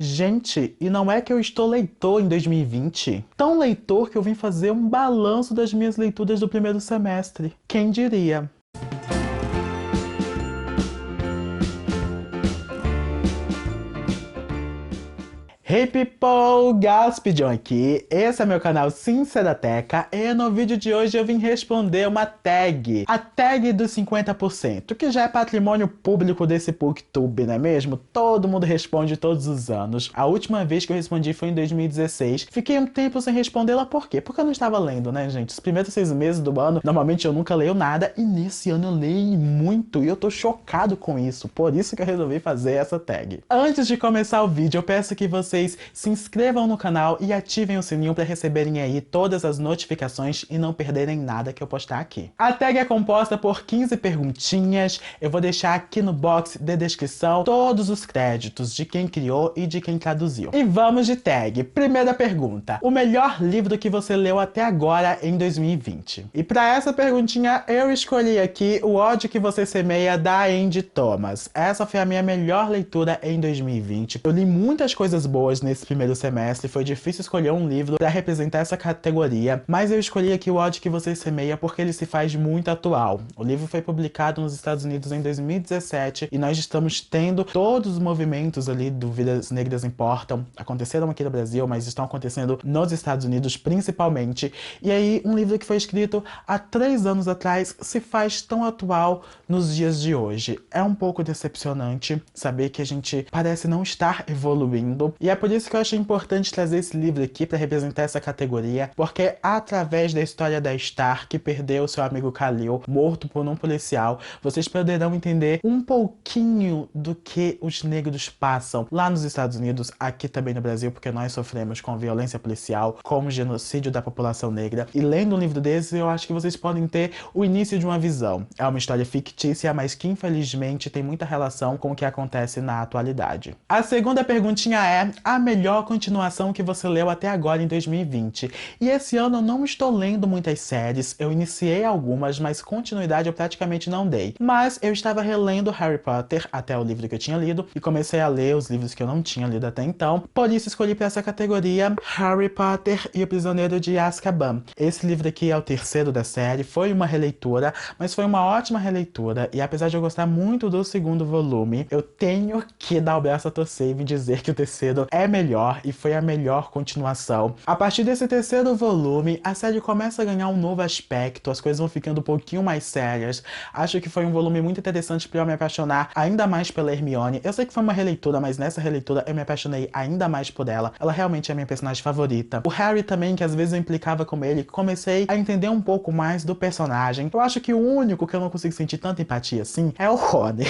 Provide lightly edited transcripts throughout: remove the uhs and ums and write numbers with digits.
Gente, e não é que eu estou leitor em 2020? Tão leitor que eu vim fazer um balanço das minhas leituras do primeiro semestre. Quem diria? Hey people, Gaspidion aqui, esse é meu canal Sincerateca e no vídeo de hoje eu vim responder uma tag, a tag dos 50%, que já é patrimônio público desse PookTube, não é mesmo? Todo mundo responde todos os anos. A última vez que eu respondi foi em 2016, fiquei um tempo sem respondê-la, por quê? Porque eu não estava lendo, né gente? Os primeiros 6 meses do ano, normalmente eu nunca leio nada e nesse ano eu leio muito e eu tô chocado com isso, por isso que eu resolvi fazer essa tag. Antes de começar o vídeo, eu peço que vocês se inscrevam no canal e ativem o sininho para receberem aí todas as notificações e não perderem nada que eu postar aqui. A tag é composta por 15 perguntinhas, eu vou deixar aqui no box de descrição todos os créditos de quem criou e de quem traduziu. E vamos de tag. Primeira pergunta: o melhor livro que você leu até agora em 2020? E para essa perguntinha eu escolhi aqui O Ódio que Você Semeia, da Andy Thomas. Essa foi a minha melhor leitura em 2020. Eu li muitas coisas boas nesse primeiro semestre, foi difícil escolher um livro para representar essa categoria, mas eu escolhi aqui O Ódio que Você Semeia porque ele se faz muito atual. O livro foi publicado nos Estados Unidos em 2017 e nós estamos tendo todos os movimentos ali do Vidas Negras Importam, aconteceram aqui no Brasil, mas estão acontecendo nos Estados Unidos principalmente, e aí um livro que foi escrito há 3 anos atrás se faz tão atual nos dias de hoje. É um pouco decepcionante saber que a gente parece não estar evoluindo, e é por isso que eu achei importante trazer esse livro aqui para representar essa categoria, porque é através da história da Star, que perdeu seu amigo Khalil, morto por um policial, vocês poderão entender um pouquinho do que os negros passam lá nos Estados Unidos, aqui também no Brasil, porque nós sofremos com violência policial, com o genocídio da população negra. E lendo um livro desse, eu acho que vocês podem ter o início de uma visão. É uma história fictícia, mas que infelizmente tem muita relação com o que acontece na atualidade. A segunda perguntinha é: a melhor continuação que você leu até agora em 2020. E esse ano eu não estou lendo muitas séries, eu iniciei algumas, mas continuidade eu praticamente não dei. Mas eu estava relendo Harry Potter, até o livro que eu tinha lido, e comecei a ler os livros que eu não tinha lido até então. Por isso escolhi para essa categoria Harry Potter e o Prisioneiro de Azkaban. Esse livro aqui é o terceiro da série, foi uma releitura, mas foi uma ótima releitura, e apesar de eu gostar muito do segundo volume, eu tenho que dar o braço a torcer e dizer que o terceiro é melhor e foi a melhor continuação. A partir desse terceiro volume, a série começa a ganhar um novo aspecto, as coisas vão ficando um pouquinho mais sérias. Acho que foi um volume muito interessante para eu me apaixonar ainda mais pela Hermione. Eu sei que foi uma releitura, mas nessa releitura eu me apaixonei ainda mais por ela. Ela realmente é a minha personagem favorita. O Harry também, que às vezes eu implicava com ele, comecei a entender um pouco mais do personagem. Eu acho que o único que eu não consigo sentir tanta empatia assim é o Rony.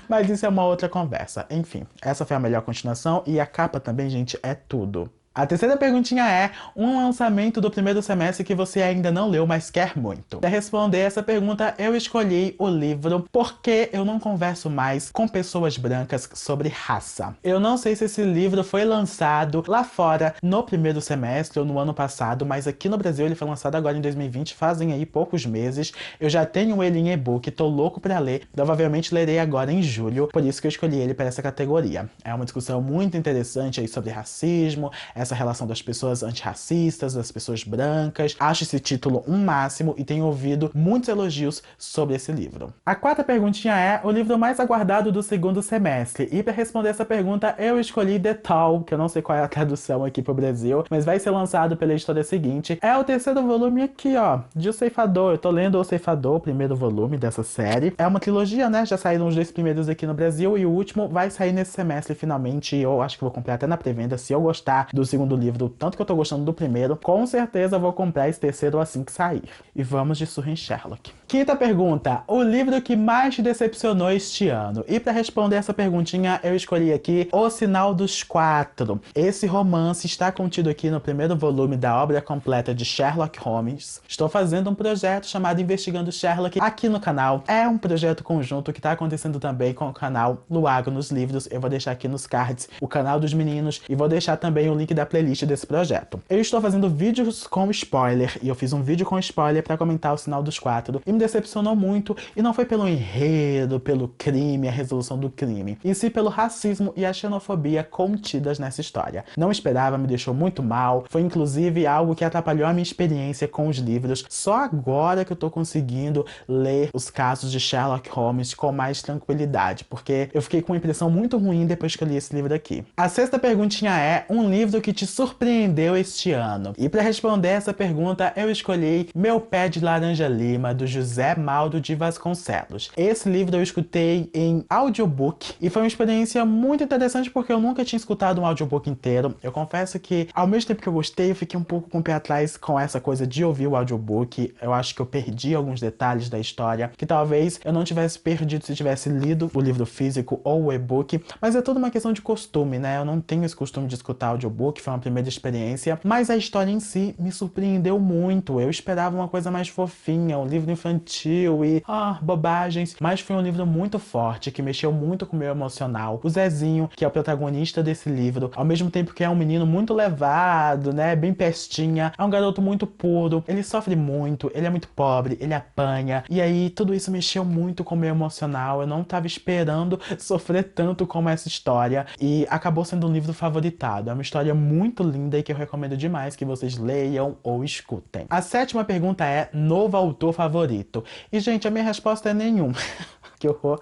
Mas isso é uma outra conversa. Enfim, essa foi a melhor continuação e a capa também, gente, é tudo. A terceira perguntinha é: um lançamento do primeiro semestre que você ainda não leu, mas quer muito. Para responder essa pergunta, eu escolhi o livro Porque Eu Não Converso Mais com Pessoas Brancas sobre Raça. Eu não sei se esse livro foi lançado lá fora no primeiro semestre ou no ano passado, mas aqui no Brasil ele foi lançado agora em 2020, fazem aí poucos meses. Eu já tenho ele em e-book, tô louco pra ler, provavelmente lerei agora em julho, por isso que eu escolhi ele para essa categoria. É uma discussão muito interessante aí sobre racismo, essa relação das pessoas antirracistas, das pessoas brancas. Acho esse título um máximo e tenho ouvido muitos elogios sobre esse livro. A quarta perguntinha é: o livro mais aguardado do segundo semestre. E para responder essa pergunta, eu escolhi The Tall, que eu não sei qual é a tradução aqui pro Brasil, mas vai ser lançado pela editora seguinte. É o terceiro volume aqui, ó, de O Ceifador. Eu tô lendo O Ceifador, o primeiro volume dessa série. É uma trilogia, né? Já saíram os 2 primeiros aqui no Brasil e o último vai sair nesse semestre finalmente. Eu acho que vou comprar até na pré-venda se eu gostar do segundo livro, tanto que eu tô gostando do primeiro, com certeza vou comprar esse terceiro assim que sair. E vamos de Surra em Sherlock. Quinta pergunta: o livro que mais te decepcionou este ano? E para responder essa perguntinha, eu escolhi aqui O Sinal dos Quatro. Esse romance está contido aqui no primeiro volume da obra completa de Sherlock Holmes. Estou fazendo um projeto chamado Investigando Sherlock aqui no canal. É um projeto conjunto que está acontecendo também com o canal Luago nos Livros. Eu vou deixar aqui nos cards o canal dos meninos e vou deixar também o link da da playlist desse projeto. Eu estou fazendo vídeos com spoiler, e eu fiz um vídeo com spoiler pra comentar O Sinal dos Quatro, e me decepcionou muito, e não foi pelo enredo, pelo crime, a resolução do crime, e sim pelo racismo e a xenofobia contidas nessa história. Não esperava, me deixou muito mal, foi inclusive algo que atrapalhou a minha experiência com os livros. Só agora que eu tô conseguindo ler os casos de Sherlock Holmes com mais tranquilidade, porque eu fiquei com uma impressão muito ruim depois que eu li esse livro aqui. A sexta perguntinha é um livro que te surpreendeu este ano. E para responder essa pergunta, eu escolhi Meu Pé de Laranja Lima, do José Maldo de Vasconcelos. Esse livro eu escutei em audiobook e foi uma experiência muito interessante porque eu nunca tinha escutado um audiobook inteiro. Eu confesso que, ao mesmo tempo que eu gostei, eu fiquei um pouco com o pé atrás com essa coisa de ouvir o audiobook. Eu acho que eu perdi alguns detalhes da história que talvez eu não tivesse perdido se tivesse lido o livro físico ou o e-book, mas é tudo uma questão de costume, né? Eu não tenho esse costume de escutar audiobook, foi uma primeira experiência, mas a história em si me surpreendeu muito. Eu esperava uma coisa mais fofinha, um livro infantil e bobagens, mas foi um livro muito forte, que mexeu muito com o meu emocional. O Zezinho, que é o protagonista desse livro, ao mesmo tempo que é um menino muito levado, né, bem pestinha, é um garoto muito puro, ele sofre muito, ele é muito pobre, ele apanha, e aí tudo isso mexeu muito com o meu emocional. Eu não tava esperando sofrer tanto como essa história, e acabou sendo um livro favoritado. É uma história muito linda e que eu recomendo demais que vocês leiam ou escutem. A sétima pergunta é novo autor favorito. E, gente, a minha resposta é nenhum. Que horror.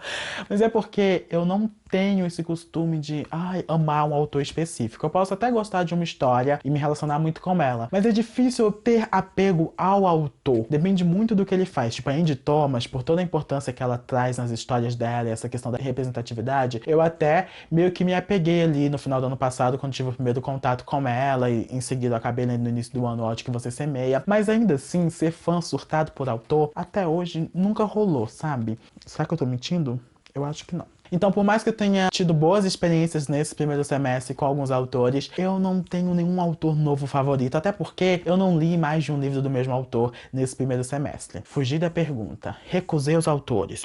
Mas é porque eu não tenho esse costume de amar um autor específico. Eu posso até gostar de uma história e me relacionar muito com ela, mas é difícil eu ter apego ao autor. Depende muito do que ele faz. Tipo, a Andy Thomas, por toda a importância que ela traz nas histórias dela, essa questão da representatividade, eu até meio que me apeguei ali no final do ano passado, quando tive o primeiro contato com ela, e em seguida eu acabei lendo no início do ano Onde Que Você Semeia. Mas ainda assim, ser fã surtado por autor, até hoje nunca rolou, sabe? Será que eu tô mentindo? Eu acho que não. Então, por mais que eu tenha tido boas experiências nesse primeiro semestre com alguns autores, eu não tenho nenhum autor novo favorito, até porque eu não li mais de um livro do mesmo autor nesse primeiro semestre. Fugi da pergunta. Recusei os autores.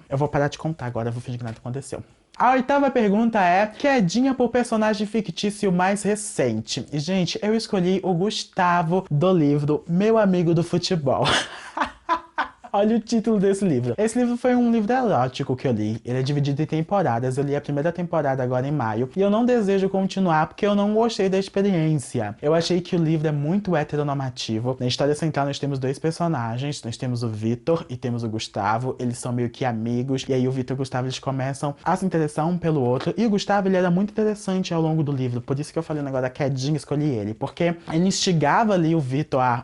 Eu vou parar de contar agora, eu vou fingir que nada aconteceu. A oitava pergunta é quedinha por personagem fictício mais recente. E, gente, eu escolhi o Gustavo do livro Meu Amigo do Futebol. Olha o título desse livro. Esse livro foi um livro erótico que eu li. Ele é dividido em temporadas. Eu li a primeira temporada agora em maio. E eu não desejo continuar porque eu não gostei da experiência. Eu achei que o livro é muito heteronormativo. Na história central nós temos dois personagens. Nós temos o Vitor e temos o Gustavo. Eles são meio que amigos. E aí o Vitor e o Gustavo, eles começam a se interessar um pelo outro. E o Gustavo, ele era muito interessante ao longo do livro. Por isso que eu falei agora da quedinha, escolhi ele. Porque ele instigava ali o Vitor a...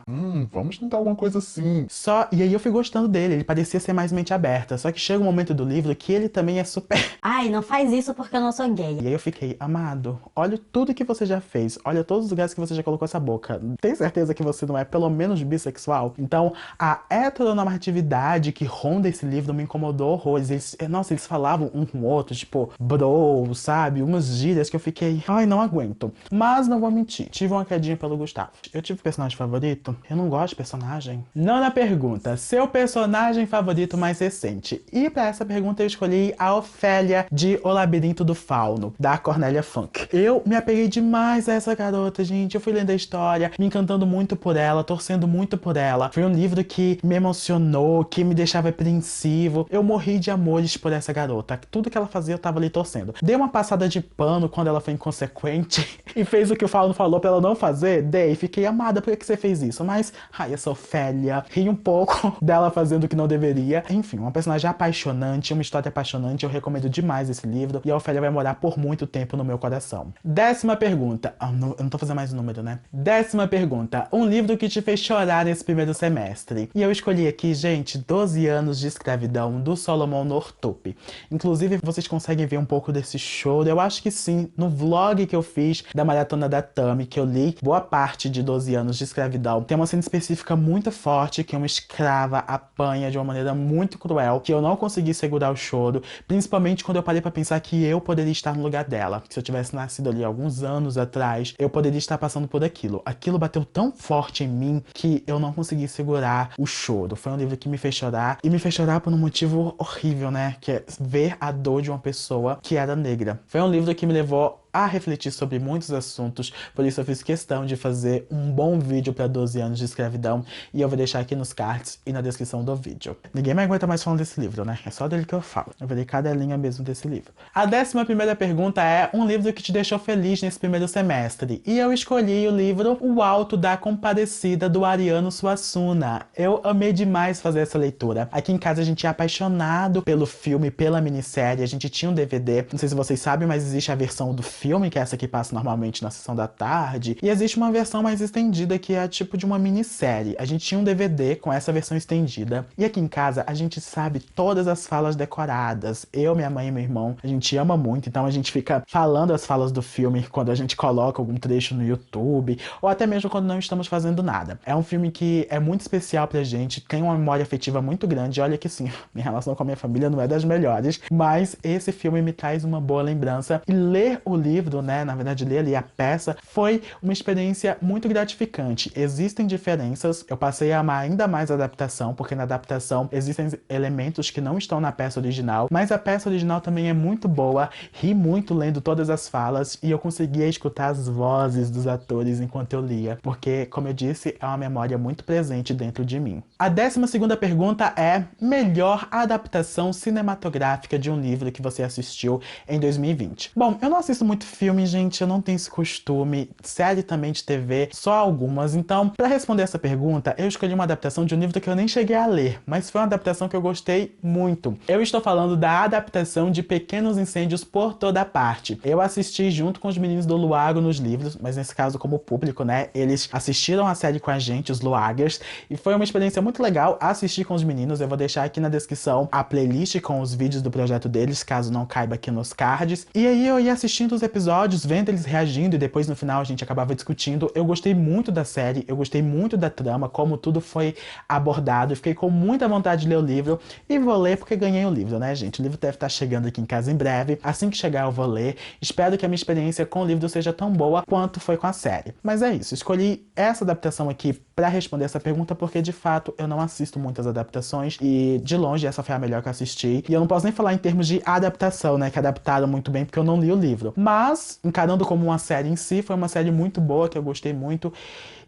vamos tentar alguma coisa assim. E aí eu fui gostando dele, ele parecia ser mais mente aberta, só que chega um momento do livro que ele também é super... Ai, não faz isso porque eu não sou gay. E aí eu fiquei, amado, olha tudo que você já fez, olha todos os lugares que você já colocou essa boca, tem certeza que você não é pelo menos bissexual? Então, a heteronormatividade que ronda esse livro me incomodou horrores. Eles falavam um com o outro, tipo, bro, sabe? Umas gírias que eu fiquei, não aguento. Mas não vou mentir, tive uma quedinha pelo Gustavo. Eu tive personagem favorito? Eu não gosto de personagem. Nona pergunta, seu personagem favorito mais recente? E pra essa pergunta eu escolhi a Ofélia de O Labirinto do Fauno, da Cornélia Funk. Eu me apeguei demais a essa garota, gente. Eu fui lendo a história, me encantando muito por ela, torcendo muito por ela. Foi um livro que me emocionou, que me deixava apreensivo. Eu morri de amores por essa garota. Tudo que ela fazia eu tava ali torcendo. Dei uma passada de pano quando ela foi inconsequente e fez o que o Fauno falou pra ela não fazer. Dei, fiquei amada, por que você fez isso? Mas, essa Ofélia, ri um pouco dela fazendo o que não deveria. Enfim, uma personagem apaixonante, uma história apaixonante. Eu recomendo demais esse livro e a Ofélia vai morar por muito tempo no meu coração. Décima pergunta. Eu não tô fazendo mais o número, né? Décima pergunta. Um livro que te fez chorar nesse primeiro semestre. E eu escolhi aqui, gente, 12 anos de escravidão, do Solomon Northup. Inclusive, vocês conseguem ver um pouco desse choro? Eu acho que sim. No vlog que eu fiz da Maratona da Tami, que eu li boa parte de 12 anos de escravidão, tem uma cena específica muito forte que uma escrava apanha de uma maneira muito cruel, que eu não consegui segurar o choro, principalmente quando eu parei pra pensar que eu poderia estar no lugar dela. Se eu tivesse nascido ali alguns anos atrás, eu poderia estar passando por aquilo. Aquilo bateu tão forte em mim que eu não consegui segurar o choro. Foi um livro que me fez chorar, e me fez chorar por um motivo horrível, né? Que é ver a dor de uma pessoa que era negra. Foi um livro que me levou a refletir sobre muitos assuntos, por isso eu fiz questão de fazer um bom vídeo para 12 anos de escravidão, e eu vou deixar aqui nos cards e na descrição do vídeo. Ninguém me aguenta mais falando desse livro, né? É só dele que eu falo. Eu vou ler cada linha mesmo desse livro. A 11ª pergunta é um livro que te deixou feliz nesse primeiro semestre, e eu escolhi o livro O Alto da Compadecida, do Ariano Suassuna. Eu amei demais fazer essa leitura. Aqui em casa a gente é apaixonado pelo filme, pela minissérie, a gente tinha um DVD, não sei se vocês sabem, mas existe a versão do filme, que é essa que passa normalmente na sessão da tarde, e existe uma versão mais estendida, que é tipo de uma minissérie. A gente tinha um DVD com essa versão estendida, e aqui em casa a gente sabe todas as falas decoradas. Eu, minha mãe e meu irmão, a gente ama muito, então a gente fica falando as falas do filme quando a gente coloca algum trecho no YouTube, ou até mesmo quando não estamos fazendo nada. É um filme que é muito especial pra gente, tem uma memória afetiva muito grande. Olha que sim, minha relação com a minha família não é das melhores, mas esse filme me traz uma boa lembrança. E ler o livro, né, na verdade ler ali a peça, foi uma experiência muito gratificante. Existem diferenças, eu passei a amar ainda mais a adaptação, porque na adaptação existem elementos que não estão na peça original, mas a peça original também é muito boa, ri muito lendo todas as falas, e eu conseguia escutar as vozes dos atores enquanto eu lia, porque, como eu disse, é uma memória muito presente dentro de mim. A 12ª pergunta é melhor adaptação cinematográfica de um livro que você assistiu em 2020. Bom, eu não assisto muito filme, gente, eu não tenho esse costume, série também de TV, só algumas, então, pra responder essa pergunta, eu escolhi uma adaptação de um livro que eu nem cheguei a ler, mas foi uma adaptação que eu gostei muito. Eu estou falando da adaptação de Pequenos Incêndios por Toda Parte. Eu assisti junto com os meninos do Luago nos livros, mas nesse caso como público, né, eles assistiram a série com a gente, os Luagers, e foi uma experiência muito legal assistir com os meninos. Eu vou deixar aqui na descrição a playlist com os vídeos do projeto deles, caso não caiba aqui nos cards. E aí eu ia assistindo os episódios, vendo eles reagindo, e depois no final a gente acabava discutindo. Eu gostei muito da série, eu gostei muito da trama, como tudo foi abordado, fiquei com muita vontade de ler o livro, e vou ler porque ganhei o livro, né, gente? O livro deve estar chegando aqui em casa em breve, assim que chegar eu vou ler. Espero que a minha experiência com o livro seja tão boa quanto foi com a série. Mas é isso, escolhi essa adaptação aqui pra responder essa pergunta, porque de fato eu não assisto muitas adaptações, e de longe essa foi a melhor que eu assisti. E eu não posso nem falar em termos de adaptação, né, que adaptaram muito bem, porque eu não li o livro. Mas, encarando como uma série em si, foi uma série muito boa, que eu gostei muito,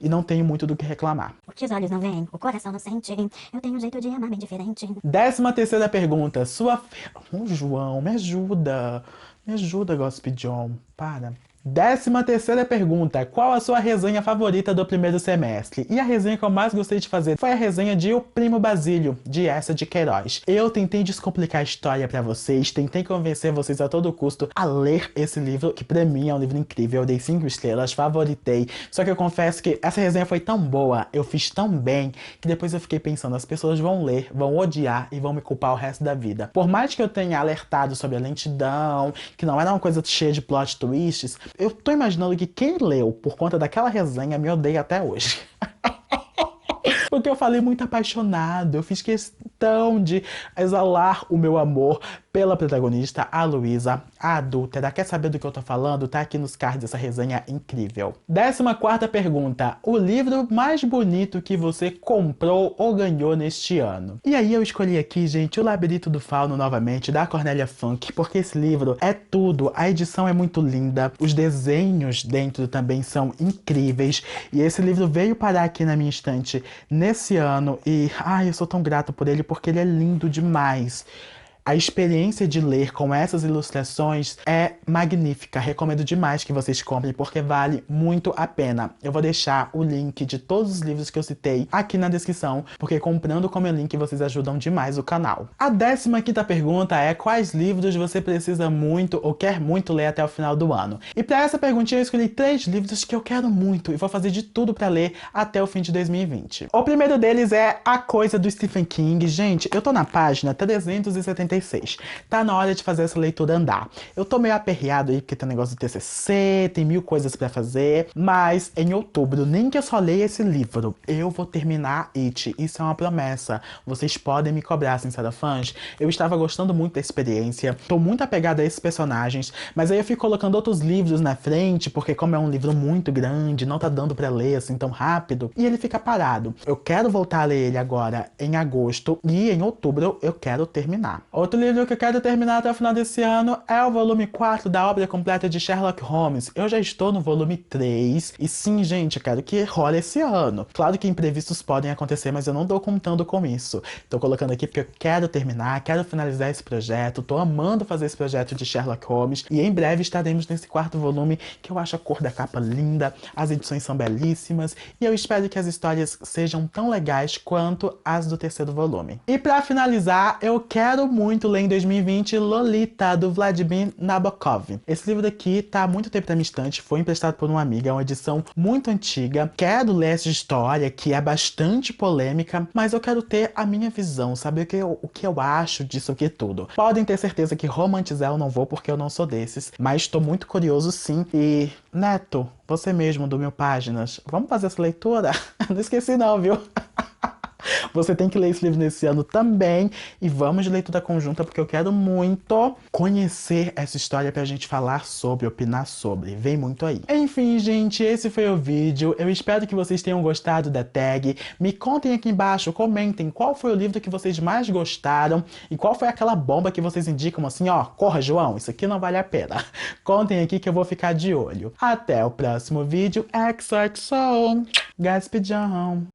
e não tenho muito do que reclamar. O que os olhos não veem, o coração não sente. Eu tenho um jeito de amar bem diferente. 13ª pergunta, João, me ajuda. Me ajuda, Gossip John. Para. 13ª pergunta, qual a sua resenha favorita do primeiro semestre? E a resenha que eu mais gostei de fazer foi a resenha de O Primo Basílio, de Eça de Queiroz. Eu tentei descomplicar a história pra vocês, tentei convencer vocês a todo custo a ler esse livro, que pra mim é um livro incrível, eu dei 5 estrelas, favoritei. Só que eu confesso que essa resenha foi tão boa, eu fiz tão bem, que depois eu fiquei pensando, as pessoas vão ler, vão odiar e vão me culpar o resto da vida. Por mais que eu tenha alertado sobre a lentidão, que não era uma coisa cheia de plot twists, eu tô imaginando que quem leu por conta daquela resenha me odeia até hoje. Porque eu falei muito apaixonado, eu fiz questão de exalar o meu amor pela protagonista, a Luísa, a adúltera. Quer saber do que eu tô falando? Tá aqui nos cards essa resenha incrível. 14ª pergunta, o livro mais bonito que você comprou ou ganhou neste ano? E aí eu escolhi aqui, gente, O Labirinto do Fauno novamente, da Cornélia Funk, porque esse livro é tudo, a edição é muito linda, os desenhos dentro também são incríveis, e esse livro veio parar aqui na minha estante nesse ano, e ai, eu sou tão grato por ele, porque ele é lindo demais. A experiência de ler com essas ilustrações é magnífica. Recomendo demais que vocês comprem, porque vale muito a pena. Eu vou deixar o link de todos os livros que eu citei aqui na descrição, porque comprando com meu link vocês ajudam demais o canal. A 15ª pergunta é quais livros você precisa muito ou quer muito ler até o final do ano? E para essa perguntinha eu escolhi 3 livros que eu quero muito e vou fazer de tudo para ler até o fim de 2020. O primeiro deles é A Coisa, do Stephen King. Gente, eu tô na página 376. Tá na hora de fazer essa leitura andar. Eu tô meio aperreado aí porque tem negócio do TCC, tem 1000 coisas pra fazer, mas em outubro, nem que eu só leia esse livro, eu vou terminar It. Isso é uma promessa. Vocês podem me cobrar, sincerafãs. Eu estava gostando muito da experiência, tô muito apegada a esses personagens, mas aí eu fico colocando outros livros na frente, porque como é um livro muito grande, não tá dando pra ler assim tão rápido, e ele fica parado. Eu quero voltar a ler ele agora em agosto, e em outubro eu quero terminar. Outro livro que eu quero terminar até o final desse ano é o volume 4 da obra completa de Sherlock Holmes. Eu já estou no volume 3 e sim, gente, eu quero que role esse ano. Claro que imprevistos podem acontecer, mas eu não tô contando com isso. Tô colocando aqui porque eu quero terminar, quero finalizar esse projeto, tô amando fazer esse projeto de Sherlock Holmes e em breve estaremos nesse 4º volume, que eu acho a cor da capa linda, as edições são belíssimas e eu espero que as histórias sejam tão legais quanto as do 3º volume. E pra finalizar, eu quero muito ler em 2020 Lolita, do Vladimir Nabokov. Esse livro daqui tá há muito tempo na minha estante, foi emprestado por uma amiga, é uma edição muito antiga. Quero ler essa história, que é bastante polêmica, mas eu quero ter a minha visão, saber o que eu acho disso aqui tudo. Podem ter certeza que romantizar eu não vou, porque eu não sou desses, mas tô muito curioso sim. E, Neto, você mesmo do Mil Páginas, vamos fazer essa leitura? Não esqueci não, viu? Você tem que ler esse livro nesse ano também. E vamos de leitura conjunta, porque eu quero muito conhecer essa história pra gente falar sobre, opinar sobre. Vem muito aí. Enfim, gente, esse foi o vídeo. Eu espero que vocês tenham gostado da tag. Me contem aqui embaixo, comentem qual foi o livro que vocês mais gostaram e qual foi aquela bomba que vocês indicam assim, ó, corra, João, isso aqui não vale a pena. Contem aqui que eu vou ficar de olho. Até o próximo vídeo. XOXO, Gaspijão.